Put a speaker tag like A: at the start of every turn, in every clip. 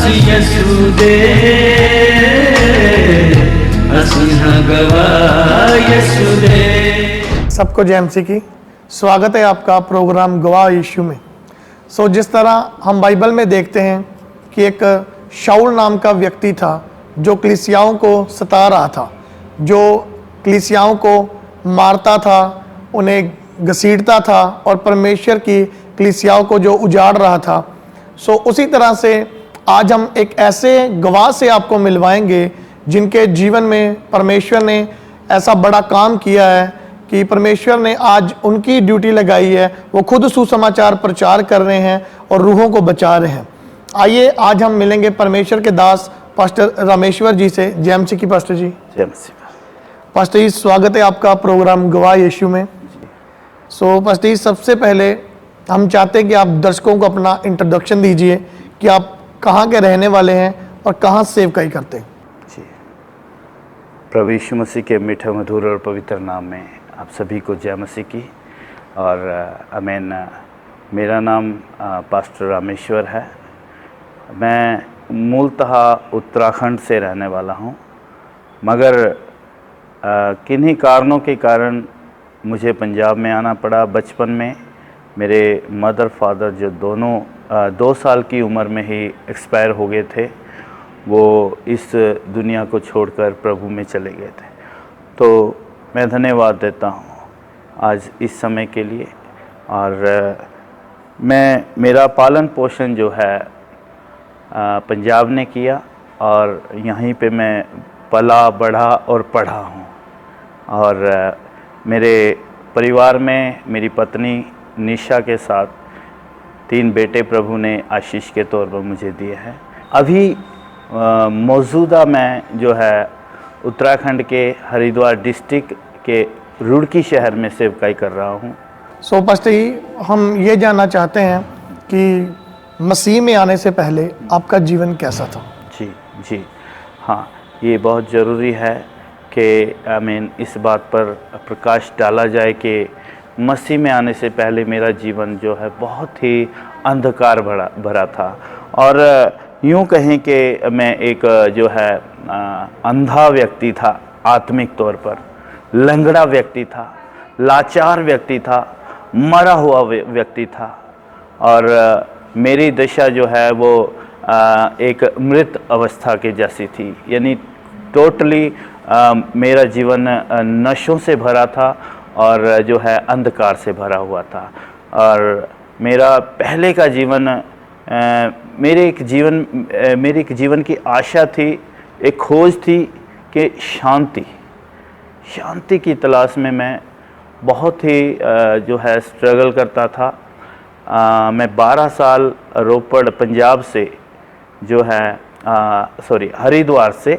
A: यसुदे यसुदे।
B: सबको जय मसीह की। स्वागत है आपका प्रोग्राम गवाह यीशु में। जिस तरह हम बाइबल में देखते हैं कि एक शाऊल नाम का व्यक्ति था जो कलीसियाओं को सता रहा था, जो कलीसियाओं को मारता था, उन्हें घसीटता था और परमेश्वर की कलीसियाओं को जो उजाड़ रहा था। उसी तरह से आज हम एक ऐसे गवाह से आपको मिलवाएंगे जिनके जीवन में परमेश्वर ने ऐसा बड़ा काम किया है कि परमेश्वर ने आज उनकी ड्यूटी लगाई है। वो खुद सुसमाचार प्रचार कर रहे हैं और रूहों को बचा रहे हैं। आइए आज हम मिलेंगे परमेश्वर के दास पास्टर रामेश्वर जी से। जय मसीह की पास्टर जी।
C: जय मसीह।
B: पास्टर जी, स्वागत है आपका प्रोग्राम गवाह यीशु में। पास्टर जी, सबसे पहले हम चाहते हैं कि आप दर्शकों को अपना इंट्रोडक्शन दीजिए कि आप कहाँ के रहने वाले हैं और कहाँ सेवकाई करते हैं।
C: जी, प्रभु यीशु मसीह के मीठे मधुर और पवित्र नाम में आप सभी को जय मसीह की और आमीन। मेरा नाम पास्टर रामेश्वर है। मैं मूलतः उत्तराखंड से रहने वाला हूँ, मगर किन्हीं कारणों के कारण मुझे पंजाब में आना पड़ा। बचपन में मेरे मदर फादर जो दोनों 2 साल की उम्र में ही एक्सपायर हो गए थे, वो इस दुनिया को छोड़कर प्रभु में चले गए थे। तो मैं धन्यवाद देता हूँ आज इस समय के लिए। और मेरा पालन पोषण जो है पंजाब ने किया और यहीं पे मैं पला बढ़ा और पढ़ा हूँ। और मेरे परिवार में मेरी पत्नी निशा के साथ 3 बेटे प्रभु ने आशीष के तौर पर मुझे दिए हैं। अभी मौजूदा मैं जो है उत्तराखंड के हरिद्वार डिस्ट्रिक्ट के रुड़की शहर में सेवकाई कर रहा हूँ।
B: पास्टर जी, हम ये जानना चाहते हैं कि मसीह में आने से पहले आपका जीवन कैसा था।
C: जी हाँ, ये बहुत ज़रूरी है कि आमीन इस बात पर प्रकाश डाला जाए कि मसीह में आने से पहले मेरा जीवन जो है बहुत ही अंधकार भरा था। और यूँ कहें कि मैं एक जो है अंधा व्यक्ति था, आत्मिक तौर पर लंगड़ा व्यक्ति था, लाचार व्यक्ति था, मरा हुआ व्यक्ति था। और मेरी दशा जो है वो एक मृत अवस्था के जैसी थी, यानी टोटली मेरा जीवन नशों से भरा था और जो है अंधकार से भरा हुआ था। और मेरा पहले का जीवन मेरे एक जीवन की आशा थी, एक खोज थी कि शांति की तलाश में मैं बहुत ही जो है स्ट्रगल करता था। मैं 12 साल रोपड़ पंजाब से जो है हरिद्वार से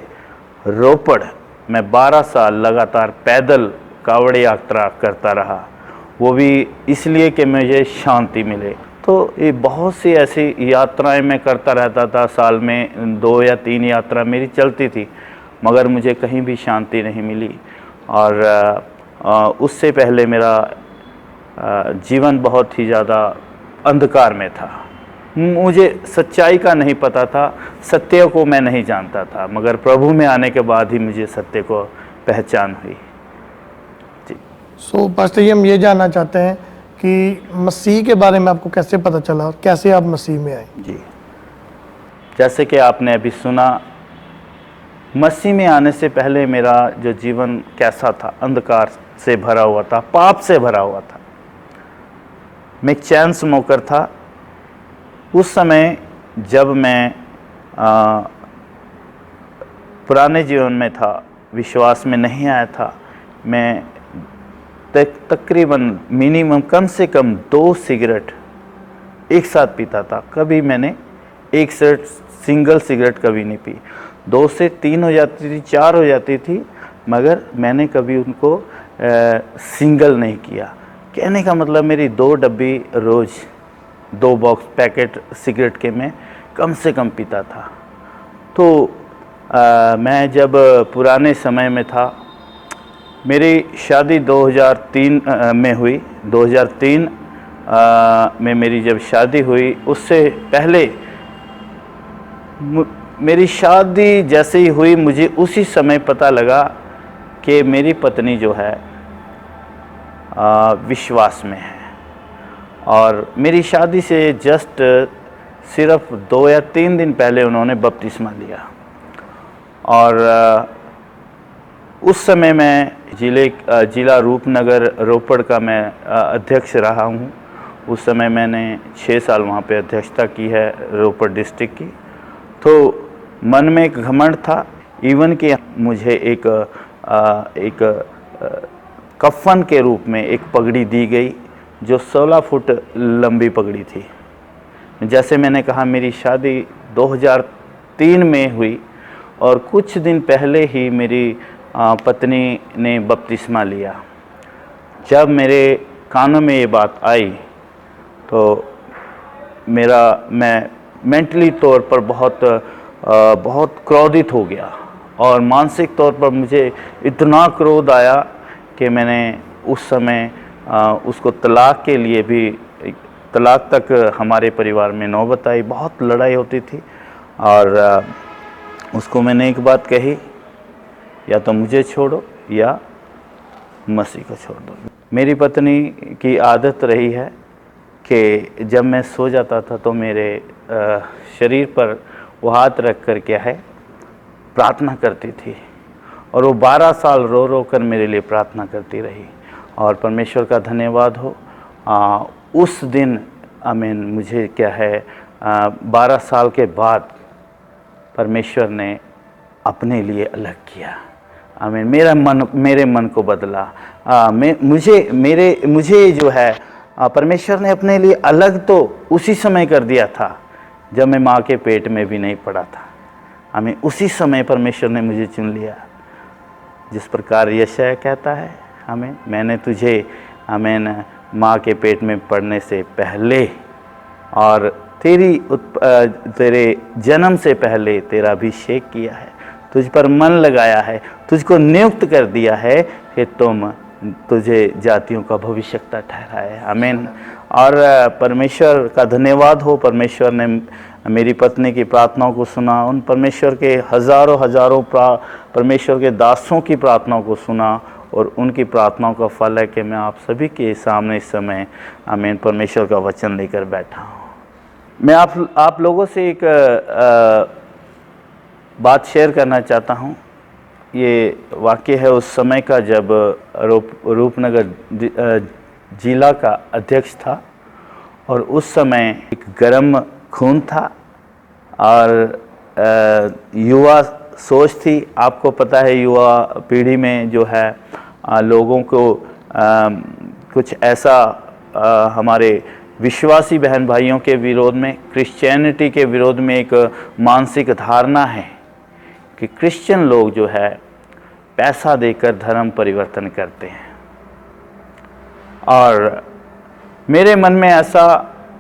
C: रोपड़ मैं 12 साल लगातार पैदल कावड़ यात्रा करता रहा, वो भी इसलिए कि मुझे शांति मिले। तो ये बहुत सी ऐसी यात्राएं मैं करता रहता था। साल में 2 या 3 यात्रा मेरी चलती थी, मगर मुझे कहीं भी शांति नहीं मिली। और उससे पहले मेरा जीवन बहुत ही ज़्यादा अंधकार में था। मुझे सच्चाई का नहीं पता था, सत्य को मैं नहीं जानता था, मगर प्रभु में आने के बाद ही मुझे सत्य को पहचान हुई। जी।
B: पास्टर जी, हम ये जानना चाहते हैं कि मसीह के बारे में आपको कैसे पता चला और कैसे आप मसीह में आए।
C: जी, जैसे कि आपने अभी सुना, मसीह में आने से पहले मेरा जो जीवन कैसा था, अंधकार से भरा हुआ था, पाप से भरा हुआ था। मैं एक चैन स्मोकर था। उस समय जब मैं पुराने जीवन में था, विश्वास में नहीं आया था, मैं तकरीबन मिनिमम कम से कम 2 सिगरेट एक साथ पीता था। कभी मैंने एक सिंगल सिगरेट कभी नहीं पी। 2 से 3 हो जाती थी, 4 हो जाती थी, मगर मैंने कभी उनको सिंगल नहीं किया। कहने का मतलब मेरी 2 डब्बी रोज़ 2 बॉक्स पैकेट सिगरेट के मैं कम से कम पीता था। तो मैं जब पुराने समय में था, मेरी शादी 2003 में हुई। 2003 में मेरी जब शादी हुई, उससे पहले मेरी शादी जैसे ही हुई, मुझे उसी समय पता लगा कि मेरी पत्नी जो है विश्वास में है। और मेरी शादी से जस्ट सिर्फ 2 या 3 दिन पहले उन्होंने बपतिस्मा लिया। और उस समय मैं जिला रूपनगर रोपड़ का मैं अध्यक्ष रहा हूँ। उस समय मैंने 6 साल वहाँ पे अध्यक्षता की है रोपड़ डिस्ट्रिक्ट की। तो मन में एक घमंड था, इवन कि मुझे एक कफ़न के रूप में एक पगड़ी दी गई जो 16 फुट लंबी पगड़ी थी। जैसे मैंने कहा, मेरी शादी 2003 में हुई और कुछ दिन पहले ही मेरी पत्नी ने बपतिस्मा लिया। जब मेरे कानों में ये बात आई तो मैं मेंटली तौर पर बहुत क्रोधित हो गया और मानसिक तौर पर मुझे इतना क्रोध आया कि मैंने उस समय उसको तलाक के लिए भी, तलाक तक हमारे परिवार में नौबत आई। बहुत लड़ाई होती थी और उसको मैंने एक बात कही, या तो मुझे छोड़ो या मसीह को छोड़ दो। मेरी पत्नी की आदत रही है कि जब मैं सो जाता था तो मेरे शरीर पर वो हाथ रख कर क्या है प्रार्थना करती थी। और वो 12 साल रो रो कर मेरे लिए प्रार्थना करती रही। और परमेश्वर का धन्यवाद हो, उस दिन आमीन, मुझे क्या है 12 साल के बाद परमेश्वर ने अपने लिए अलग किया। आमीन। मेरे मन को बदला। मुझे जो है परमेश्वर ने अपने लिए अलग तो उसी समय कर दिया था जब मैं माँ के पेट में भी नहीं पड़ा था। आमीन। उसी समय परमेश्वर ने मुझे चुन लिया। जिस प्रकार यशायाह कहता है, आमीन, मैंने तुझे आमीन माँ के पेट में पड़ने से पहले और तेरे जन्म से पहले तेरा अभिषेक किया है, तुझ पर मन लगाया है, तुझको नियुक्त कर दिया है कि तुझे जातियों का भविष्यवक्ता ठहराया है। आमीन। और परमेश्वर का धन्यवाद हो, परमेश्वर ने मेरी पत्नी की प्रार्थनाओं को सुना। उन परमेश्वर के हज़ारों परमेश्वर के दासों की प्रार्थनाओं को सुना और उनकी प्रार्थनाओं का फल है कि मैं आप सभी के सामने इस समय आमीन परमेश्वर का वचन लेकर बैठा हूँ। मैं आप लोगों से एक बात शेयर करना चाहता हूँ। ये वाक़या है उस समय का जब रूपनगर जिला का अध्यक्ष था और उस समय एक गर्म खून था और युवा सोच थी। आपको पता है युवा पीढ़ी में जो है लोगों को कुछ ऐसा हमारे विश्वासी बहन भाइयों के विरोध में, क्रिश्चियनिटी के विरोध में एक मानसिक धारणा है कि क्रिश्चियन लोग जो है पैसा देकर धर्म परिवर्तन करते हैं। और मेरे मन में ऐसा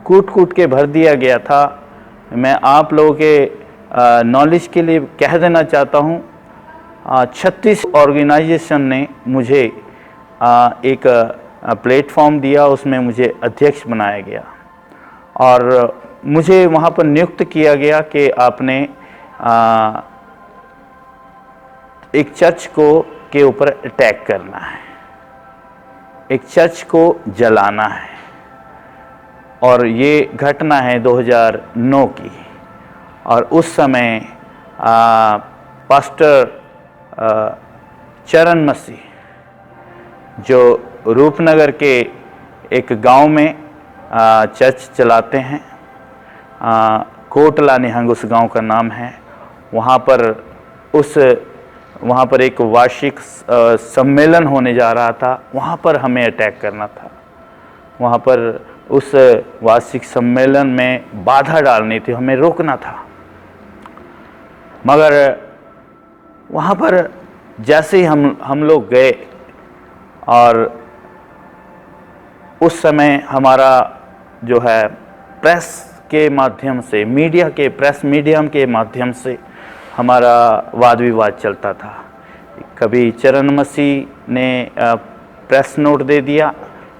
C: कूट के भर दिया गया था। मैं आप लोगों के नॉलेज के लिए कह देना चाहता हूँ, 36 ऑर्गेनाइजेशन ने मुझे एक प्लेटफॉर्म दिया, उसमें मुझे अध्यक्ष बनाया गया और मुझे वहाँ पर नियुक्त किया गया कि आपने एक चर्च के ऊपर अटैक करना है, एक चर्च को जलाना है। और ये घटना है 2009 की। और उस समय पास्टर चरण मसीह जो रूपनगर के एक गांव में चर्च चलाते हैं, कोटला निहंग उस गांव का नाम है, वहाँ पर एक वार्षिक सम्मेलन होने जा रहा था। वहाँ पर हमें अटैक करना था। वहाँ पर उस वार्षिक सम्मेलन में बाधा डालनी थी, हमें रोकना था। मगर वहाँ पर जैसे ही हम लोग गए और उस समय हमारा जो है प्रेस के माध्यम से, प्रेस मीडियम के माध्यम से हमारा वाद विवाद चलता था। कभी चरण मसीह ने प्रेस नोट दे दिया,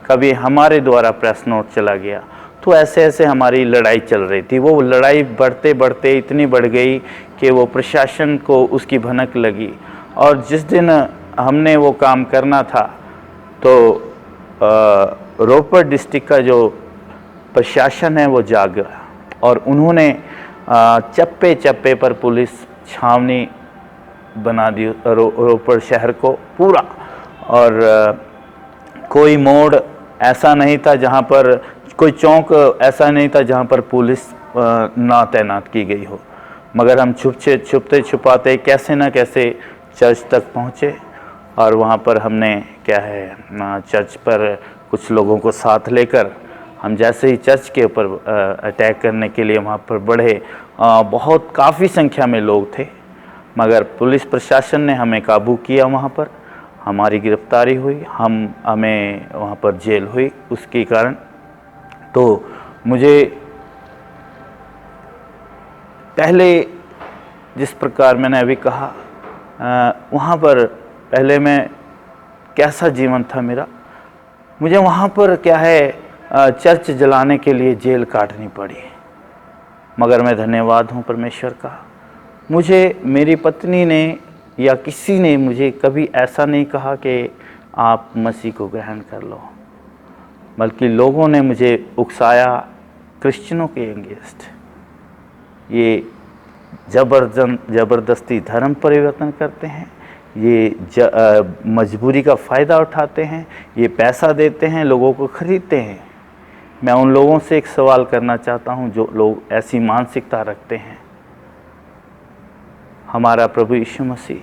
C: कभी हमारे द्वारा प्रेस नोट चला गया। तो तो ऐसे ऐसे हमारी लड़ाई चल रही थी। वो लड़ाई बढ़ते बढ़ते इतनी बढ़ गई कि वो प्रशासन को उसकी भनक लगी, और जिस दिन हमने वो काम करना था तो रोपड़ डिस्ट्रिक्ट का जो प्रशासन है वो जाग गया, और उन्होंने चप्पे चप्पे पर पुलिस छावनी बना दी रोपड़ शहर को पूरा। और कोई मोड़ ऐसा नहीं था जहाँ पर, कोई चौक ऐसा नहीं था जहाँ पर पुलिस ना तैनात की गई हो। मगर हम छुपते छुपाते कैसे ना कैसे चर्च तक पहुँचे, और वहाँ पर हमने क्या है चर्च पर कुछ लोगों को साथ लेकर हम जैसे ही चर्च के ऊपर अटैक करने के लिए वहाँ पर बढ़े, बहुत काफ़ी संख्या में लोग थे, मगर पुलिस प्रशासन ने हमें काबू किया। वहाँ पर हमारी गिरफ्तारी हुई, हमें वहाँ पर जेल हुई उसके कारण। तो मुझे पहले जिस प्रकार मैंने अभी कहा, वहाँ पर पहले मैं कैसा जीवन था मेरा, मुझे वहाँ पर क्या है चर्च जलाने के लिए जेल काटनी पड़ी। मगर मैं धन्यवाद हूँ परमेश्वर का, मुझे मेरी पत्नी ने या किसी ने मुझे कभी ऐसा नहीं कहा कि आप मसीह को ग्रहण कर लो, बल्कि लोगों ने मुझे उकसाया क्रिश्चियनों के अगेंस्ट। ये ज़बरदस्ती धर्म परिवर्तन करते हैं, ये मजबूरी का फ़ायदा उठाते हैं, ये पैसा देते हैं, लोगों को ख़रीदते हैं। मैं उन लोगों से एक सवाल करना चाहता हूं जो लोग ऐसी मानसिकता रखते हैं। हमारा प्रभु यीशु मसीह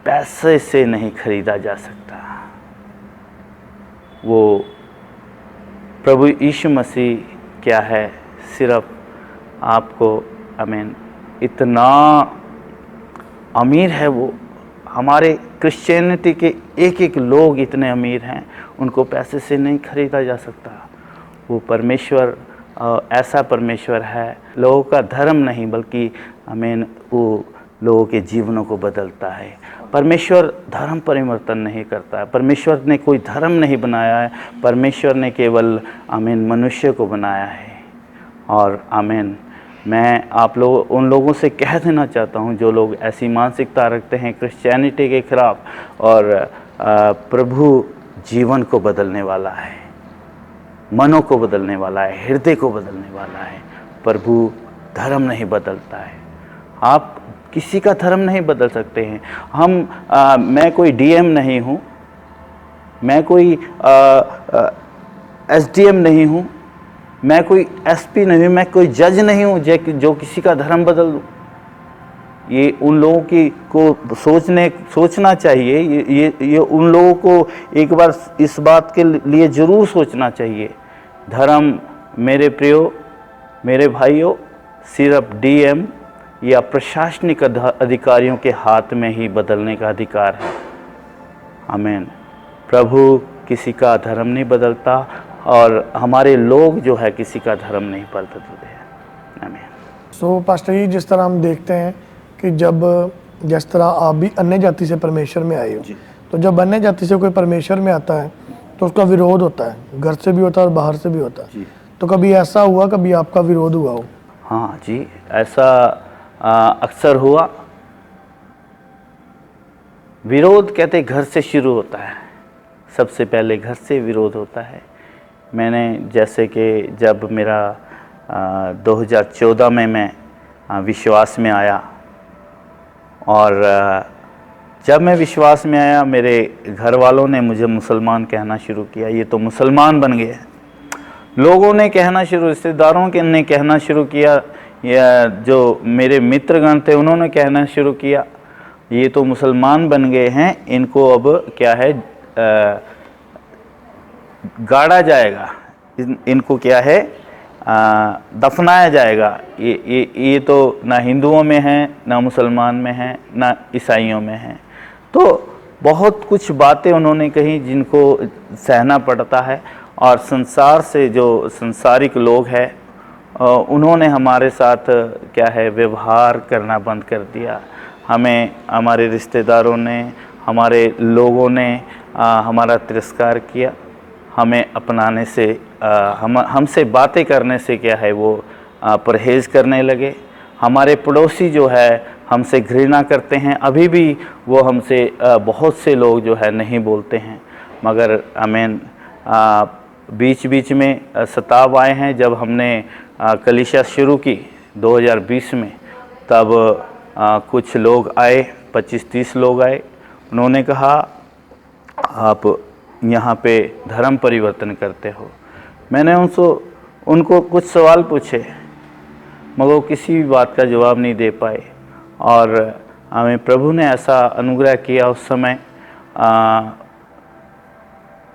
C: पैसे से नहीं खरीदा जा सकता। वो प्रभु यीशु मसीह क्या है, सिर्फ आपको आमीन इतना अमीर है वो। हमारे क्रिश्चियनिटी के एक एक लोग इतने अमीर हैं, उनको पैसे से नहीं खरीदा जा सकता। वो परमेश्वर ऐसा परमेश्वर है, लोगों का धर्म नहीं बल्कि आमीन वो लोगों के जीवनों को बदलता है। परमेश्वर धर्म परिवर्तन नहीं करता है, परमेश्वर ने कोई धर्म नहीं बनाया है, परमेश्वर ने केवल आमीन मनुष्य को बनाया है। और आमीन मैं आप लोग उन लोगों से कह देना चाहता हूं जो लोग ऐसी मानसिकता रखते हैं क्रिश्चियनिटी के खिलाफ, और प्रभु जीवन को बदलने वाला है, मनों को बदलने वाला है, हृदय को बदलने वाला है। प्रभु धर्म नहीं बदलता है, आप किसी का धर्म नहीं बदल सकते हैं। मैं कोई डीएम नहीं हूँ, मैं कोई एसडीएम नहीं हूँ, मैं कोई एसपी नहीं हूँ, मैं कोई जज नहीं हूँ जो किसी का धर्म बदल दूँ। ये उन लोगों की को सोचना चाहिए, ये उन लोगों को एक बार इस बात के लिए ज़रूर सोचना चाहिए। धर्म मेरे प्रियो, मेरे भाइयों, सिर्फ डीएम या प्रशासनिक अधिकारियों के हाथ में ही बदलने का अधिकार है। आमीन। प्रभु किसी का धर्म नहीं बदलता, और हमारे लोग जो है किसी का धर्म नहीं बदलते हैं। आमीन।
B: सो पास्टर जी, जिस तरह हम देखते हैं कि जिस तरह आप भी अन्य जाति से परमेश्वर में आए हो, तो जब अन्य जाति से कोई परमेश्वर में आता है तो उसका विरोध होता है, घर से भी होता है और बाहर से भी होता है। तो कभी ऐसा हुआ, कभी आपका विरोध हुआ हो?
C: हाँ जी, ऐसा अक्सर हुआ। विरोध कहते घर से शुरू होता है, सबसे पहले घर से विरोध होता है। मैंने जैसे कि जब मेरा 2014 में मैं विश्वास में आया, और जब मैं विश्वास में आया मेरे घर वालों ने मुझे मुसलमान कहना शुरू किया। ये तो मुसलमान बन गए, लोगों ने कहना शुरू, रिश्तेदारों के ने कहना शुरू किया, या जो मेरे मित्रगण थे उन्होंने कहना शुरू किया, ये तो मुसलमान बन गए हैं, इनको अब क्या है गाड़ा जाएगा, इनको क्या है दफनाया जाएगा। ये तो ना हिंदुओं में है, ना मुसलमान में है, ना ईसाइयों में है। तो बहुत कुछ बातें उन्होंने कही जिनको सहना पड़ता है। और संसार से जो संसारिक लोग हैं उन्होंने हमारे साथ क्या है व्यवहार करना बंद कर दिया। हमें हमारे रिश्तेदारों ने, हमारे लोगों ने हमारा तिरस्कार किया, हमें अपनाने से हमसे बातें करने से क्या है वो परहेज़ करने लगे। हमारे पड़ोसी जो है हमसे घृणा करते हैं, अभी भी वो हमसे बहुत से लोग जो है नहीं बोलते हैं, मगर आमीन बीच बीच में सताव आए हैं। जब हमने कलीसिया शुरू की 2020 में, तब कुछ लोग आए, 25-30 लोग आए। उन्होंने कहा आप यहाँ पे धर्म परिवर्तन करते हो। मैंने उनको कुछ सवाल पूछे, मगर वो किसी भी बात का जवाब नहीं दे पाए। और हमें प्रभु ने ऐसा अनुग्रह किया उस समय,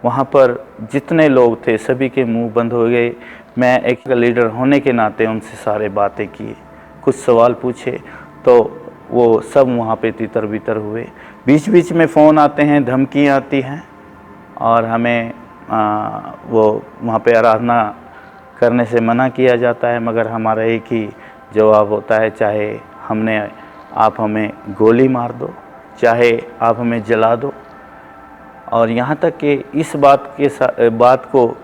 C: वहाँ पर जितने लोग थे सभी के मुंह बंद हो गए। मैं एक लीडर होने के नाते उनसे सारे बातें किए, कुछ सवाल पूछे, तो वो सब वहाँ पे तितर बितर हुए। बीच बीच में फ़ोन आते हैं, धमकियाँ आती हैं, और हमें वो वहाँ पे आराधना करने से मना किया जाता है। मगर हमारा एक ही जवाब होता है, चाहे आप हमें गोली मार दो, चाहे आप हमें जला दो। और यहाँ तक कि इस बात को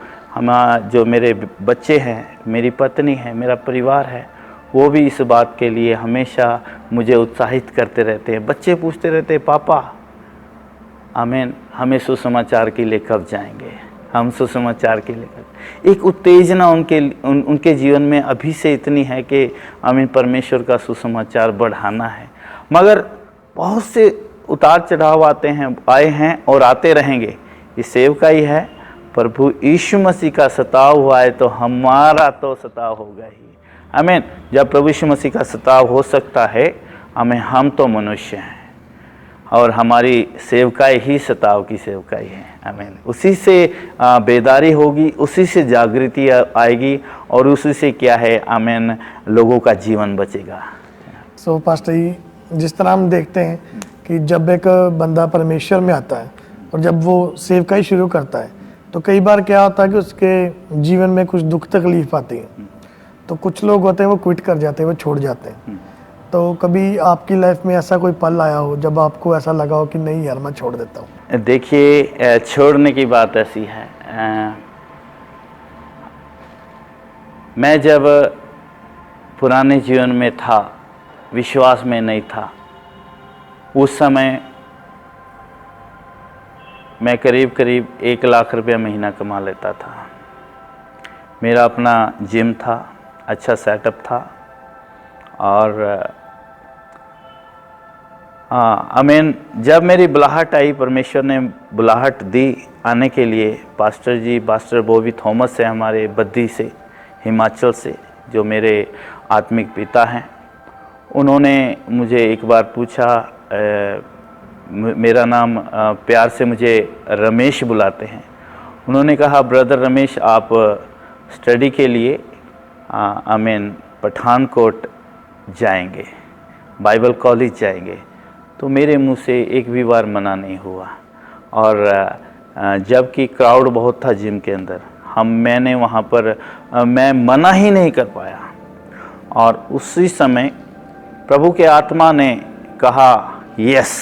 C: जो मेरे बच्चे हैं, मेरी पत्नी है, मेरा परिवार है, वो भी इस बात के लिए हमेशा मुझे उत्साहित करते रहते हैं। बच्चे पूछते रहते हैं, पापा आमीन हमें सुसमाचार के लिए कब जाएंगे, हम सुसमाचार के लिए कब। एक उत्तेजना उनके जीवन में अभी से इतनी है कि आमीन परमेश्वर का सुसमाचार बढ़ाना है। मगर बहुत से उतार चढ़ाव आए हैं और आते रहेंगे। ये सेवकाई है, प्रभु यीशु मसीह का सताव हुआ है तो हमारा तो सताव होगा ही। आमीन। जब प्रभु यीशु मसीह का सताव हो सकता है, हम तो मनुष्य हैं और हमारी सेवकाई ही सताव की सेवकाई है। आमीन। उसी से बेदारी होगी, उसी से जागृति आएगी, और उसी से क्या है, आमीन, लोगों का जीवन बचेगा।
B: सो पास्टर जी, जिस तरह हम देखते हैं कि जब एक बंदा परमेश्वर में आता है और जब वो सेवकाई शुरू करता है, तो कई बार क्या होता है कि उसके जीवन में कुछ दुख तकलीफ आती है, तो कुछ लोग होते हैं वो क्विट कर जाते हैं, वो छोड़ जाते हैं। तो कभी आपकी लाइफ में ऐसा कोई पल आया हो जब आपको ऐसा लगा हो कि नहीं यार मैं छोड़ देता हूँ?
C: देखिए, छोड़ने की बात ऐसी है, मैं जब पुराने जीवन में था, विश्वास में नहीं था, उस समय मैं करीब 1 लाख रुपया महीना कमा लेता था। मेरा अपना जिम था, अच्छा सेटअप था, और आमीन। जब मेरी बुलाहट आई, परमेश्वर ने बुलाहट दी आने के लिए, पास्टर बॉबी थॉमस है हमारे बद्दी से, हिमाचल से, जो मेरे आत्मिक पिता हैं। उन्होंने मुझे एक बार पूछा, मेरा नाम प्यार से मुझे रमेश बुलाते हैं। उन्होंने कहा, ब्रदर रमेश, आप स्टडी के लिए आमीन पठानकोट जाएंगे, बाइबल कॉलेज जाएंगे। तो मेरे मुंह से एक भी बार मना नहीं हुआ। और जबकि क्राउड बहुत था जिम के अंदर, मैंने वहाँ पर मैं मना ही नहीं कर पाया। और उसी समय प्रभु के आत्मा ने कहा, यस,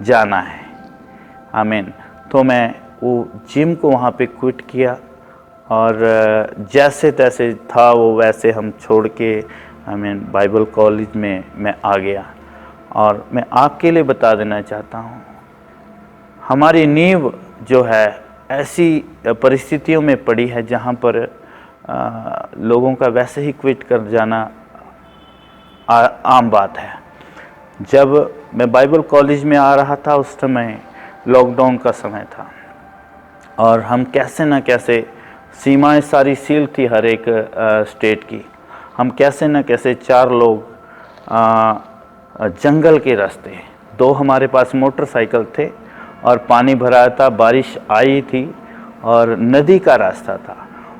C: जाना है। आमीन। तो मैं वो जिम को वहाँ पे क्विट किया, और जैसे तैसे था वो वैसे हम छोड़ के आमीन बाइबल कॉलेज में मैं आ गया। और मैं आपके लिए बता देना चाहता हूँ, हमारी नींव जो है ऐसी परिस्थितियों में पड़ी है जहाँ पर लोगों का वैसे ही क्विट कर जाना आम बात है। जब मैं बाइबल कॉलेज में आ रहा था, उस समय लॉकडाउन का समय था, और हम कैसे न कैसे, सीमाएं सारी सील थी हर एक स्टेट की, हम कैसे न कैसे 4 लोग जंगल के रास्ते, 2 हमारे पास मोटरसाइकिल थे, और पानी भरा था, बारिश आई थी, और नदी का रास्ता था।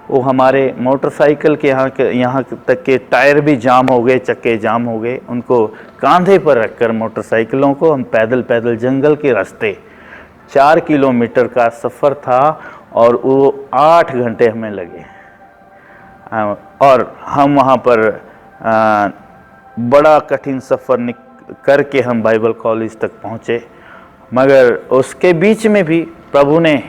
C: वो हमारे मोटरसाइकिल के यहाँ तक के टायर भी जाम हो गए, चक्के जाम हो गए। उनको कांधे पर रखकर मोटरसाइकिलों को हम पैदल पैदल जंगल के रास्ते, 4 किलोमीटर का सफ़र था, और वो 8 घंटे हमें लगे। और हम वहाँ पर बड़ा कठिन सफ़र करके हम बाइबल कॉलेज तक पहुँचे। मगर उसके बीच में भी प्रभु ने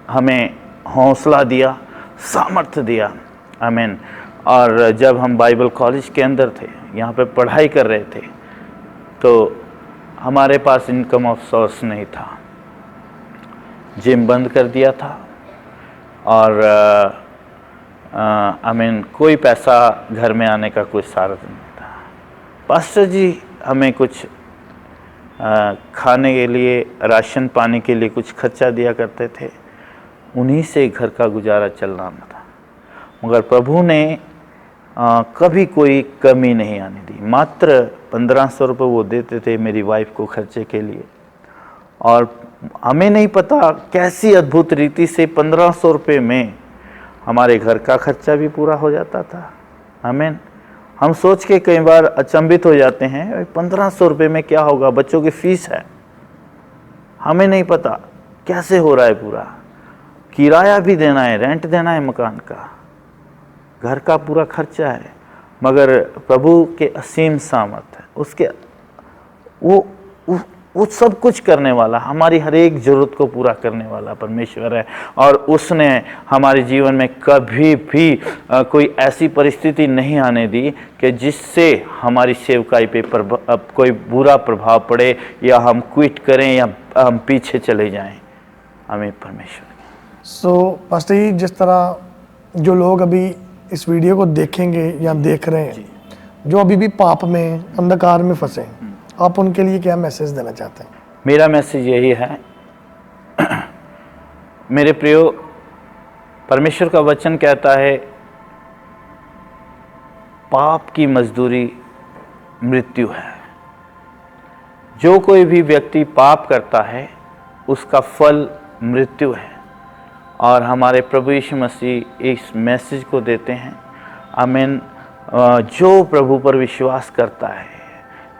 C: हमें हौसला दिया, सामर्थ्य दिया। आमीन। और जब हम बाइबल कॉलेज के अंदर थे, यहाँ पे पढ़ाई कर रहे थे, तो हमारे पास इनकम ऑफ सोर्स नहीं था। जिम बंद कर दिया था और आमीन, कोई पैसा घर में आने का कोई साधन नहीं था। पास्टर जी हमें कुछ खाने के लिए, राशन पानी के लिए कुछ खर्चा दिया करते थे, उन्हीं से घर का गुजारा चल रहा था। मगर प्रभु ने कभी कोई कमी नहीं आने दी। मात्र 1500 रुपये वो देते थे मेरी वाइफ को खर्चे के लिए, और हमें नहीं पता कैसी अद्भुत रीति से 1500 रुपये में हमारे घर का खर्चा भी पूरा हो जाता था। आमीन। हम सोच के कई बार अचंभित हो जाते हैं, 1500 रुपये में क्या होगा, बच्चों की फीस है, हमें नहीं पता कैसे हो रहा है पूरा। किराया भी देना है, रेंट देना है मकान का, घर का पूरा खर्चा है। मगर प्रभु के असीम सामर्थ है, उसके वो सब कुछ करने वाला, हमारी हर एक ज़रूरत को पूरा करने वाला परमेश्वर है। और उसने हमारे जीवन में कभी भी कोई ऐसी परिस्थिति नहीं आने दी कि जिससे हमारी सेवकाई पे कोई बुरा प्रभाव पड़े, या हम क्विट करें, या हम पीछे चले जाएं। हमें परमेश्वर।
B: सो पास्टर जी, जिस तरह जो लोग अभी इस वीडियो को देखेंगे या देख रहे हैं, जो अभी भी पाप में, अंधकार में फंसे हैं, आप उनके लिए क्या मैसेज देना चाहते हैं?
C: मेरा मैसेज यही है, मेरे प्रियो, परमेश्वर का वचन कहता है पाप की मजदूरी मृत्यु है। जो कोई भी व्यक्ति पाप करता है उसका फल मृत्यु है। और हमारे प्रभु यीशु मसीह इस मैसेज को देते हैं। आमीन। जो प्रभु पर विश्वास करता है,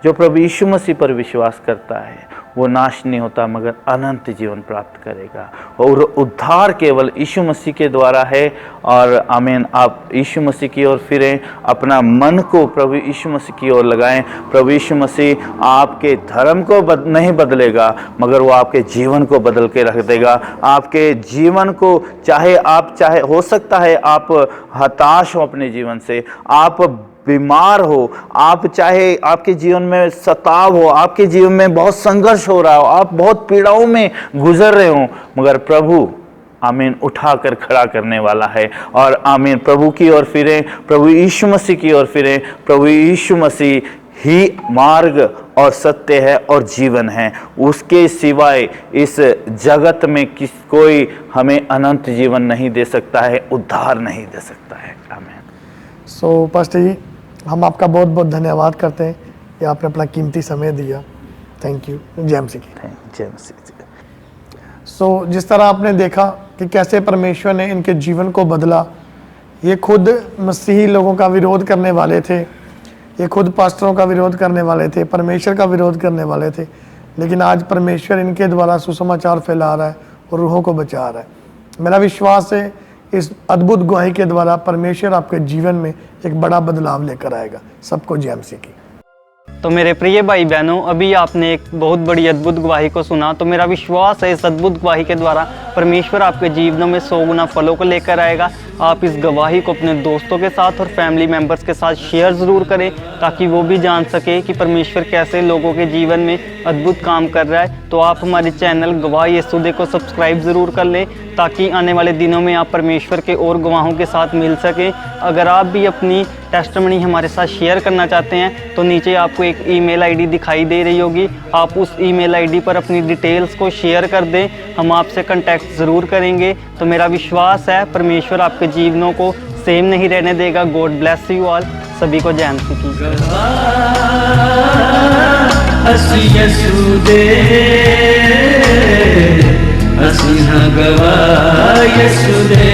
C: जो प्रभु यीशु मसीह पर विश्वास करता है, वो नाश नहीं होता मगर अनंत जीवन प्राप्त करेगा। और उद्धार केवल यीशु मसीह के द्वारा है। और आमीन। आप यीशु मसीह की ओर फिरें, अपना मन को प्रभु यीशु मसीह की ओर लगाएं। प्रभु यीशु मसीह आपके धर्म को नहीं बदलेगा, मगर वो आपके जीवन को बदल के रख देगा। आपके जीवन को चाहे हो सकता है आप हताश हो अपने जीवन से, आप बीमार हो, आप चाहे आपके जीवन में सताव हो, आपके जीवन में बहुत संघर्ष हो रहा हो, आप बहुत पीड़ाओं में गुजर रहे हो, मगर प्रभु आमीन उठाकर खड़ा करने वाला है। और आमीन, प्रभु की ओर फिरें, प्रभु यीशु मसीह की ओर फिरें। प्रभु यीशु मसीह ही मार्ग और सत्य है और जीवन है। उसके सिवाय इस जगत में कोई हमें अनंत जीवन नहीं दे सकता है, उद्धार नहीं दे सकता है। आमीन।
B: सो पास्टर जी, हम आपका बहुत बहुत धन्यवाद करते हैं कि आपने अपना कीमती समय दिया। Thank you. जय मसीह की।
C: जय मसीह।
B: सो जिस तरह आपने देखा कि कैसे परमेश्वर ने इनके जीवन को बदला। ये खुद मसीही लोगों का विरोध करने वाले थे, ये खुद पास्टरों का विरोध करने वाले थे, परमेश्वर का विरोध करने वाले थे, लेकिन आज परमेश्वर इनके द्वारा सुसमाचार फैला रहा है और रूहों को बचा रहा है। मेरा विश्वास है इस अद्भुत गवाही के द्वारा परमेश्वर आपके जीवन में एक बड़ा बदलाव लेकर आएगा। सबको जय मसीह की।
A: तो मेरे प्रिय भाई बहनों, अभी आपने एक बहुत बड़ी अद्भुत गवाही को सुना। तो मेरा विश्वास है इस अद्भुत गवाही के द्वारा परमेश्वर आपके जीवनों में 100 गुना फलों को लेकर आएगा। आप इस गवाही को अपने दोस्तों के साथ और फैमिली मेम्बर्स के साथ शेयर ज़रूर करें, ताकि वो भी जान सके कि परमेश्वर कैसे लोगों के जीवन में अद्भुत काम कर रहा है। तो आप हमारे चैनल गवाह यीशु को सब्सक्राइब ज़रूर कर लें, ताकि आने वाले दिनों में आप परमेश्वर के और गवाहों के साथ मिल सकें। अगर आप भी अपनी टेस्टिमनी हमारे साथ शेयर करना चाहते हैं तो नीचे आपको एक ईमेल आईडी दिखाई दे रही होगी, आप उस ईमेल आईडी पर अपनी डिटेल्स को शेयर कर दें, हम आपसे कांटेक्ट ज़रूर करेंगे। तो मेरा विश्वास है परमेश्वर आपके जीवनों को सेम नहीं रहने देगा। God bless you all. सभी को जय मसीह की।
D: गवाह यीशु दे।